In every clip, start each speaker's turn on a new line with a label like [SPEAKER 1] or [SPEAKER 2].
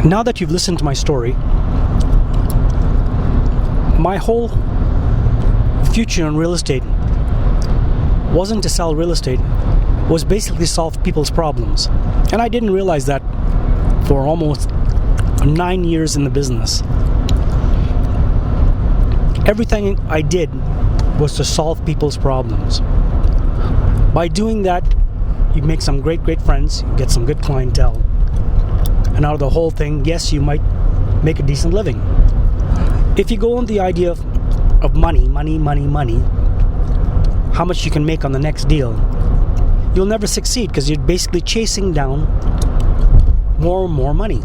[SPEAKER 1] Now that you've listened to my story, my whole future in real estate wasn't to sell real estate, was basically solve people's problems. And I didn't realize that for almost 9 years in the business. Everything I did was to solve people's problems. By doing that, you make some great friends, you get some good clientele. And out of the whole thing, yes, you might make a decent living. If you go on the idea of money, how much you can make on the next deal, you'll never succeed because you're basically chasing down more and more money.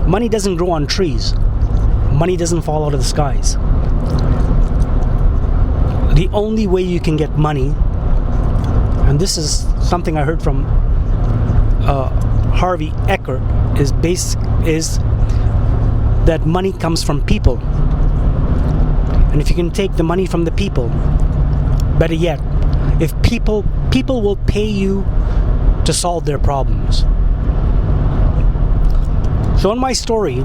[SPEAKER 1] Money doesn't grow on trees. Money doesn't fall out of the skies. The only way you can get money, and this is something I heard from Harvey Eckert, is that money comes from people. And if you can take the money from the people, better yet, if people will pay you to solve their problems. So in my story,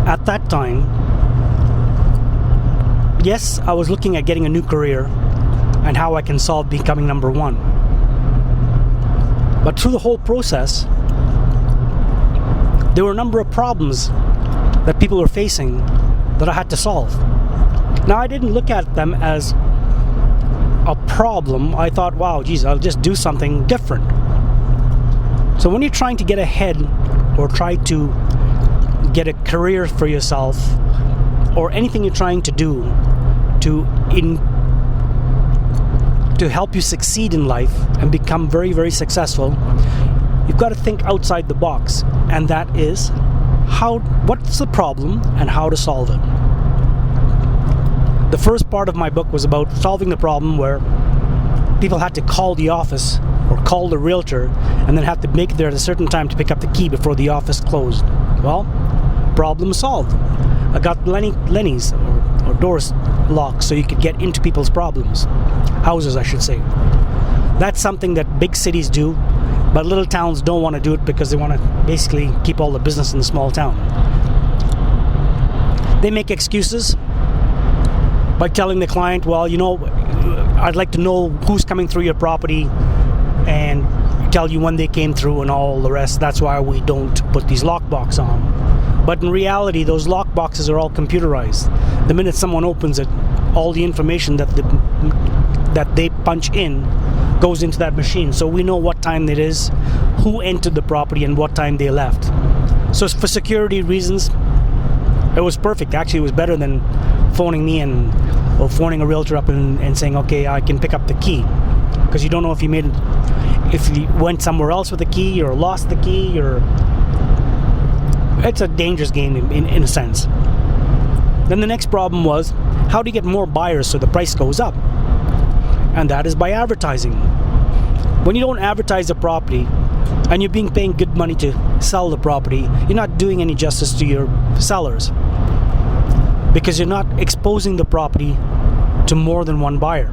[SPEAKER 1] at that time, yes, I was looking at getting a new career and how I can solve becoming number one. But through the whole process, there were a number of problems that people were facing that I had to solve. Now, I didn't look at them as a problem. I thought, wow, geez, I'll just do something different. So when you're trying to get ahead or try to get a career for yourself, or anything you're trying to do to help you succeed in life and become very successful, you've got to think outside the box, and that is what's the problem and how to solve it. The first part of my book was about solving the problem where people had to call the office or call the realtor and then have to make it there at a certain time to pick up the key before the office closed. Well, problem solved. I got Lenny's or doors locked so you could get into people's problems. Houses, I should say. That's something that big cities do, but little towns don't want to do it because they want to basically keep all the business in the small town. They make excuses by telling the client, well, I'd like to know who's coming through your property and tell you when they came through and all the rest. That's why we don't put these lockbox on. But in reality, those lock boxes are all computerized. The minute someone opens it, all the information that they punch in goes into that machine. So we know what time it is, who entered the property, and what time they left. So for security reasons, it was perfect. Actually, it was better than phoning me or phoning a realtor up and saying, okay, I can pick up the key. Because you don't know if you went somewhere else with the key or lost the key, or it's a dangerous game in a sense. Then the next problem was, how do you get more buyers so the price goes up? And that is by advertising. When you don't advertise a property and you're paying good money to sell the property, you're not doing any justice to your sellers, because you're not exposing the property to more than one buyer.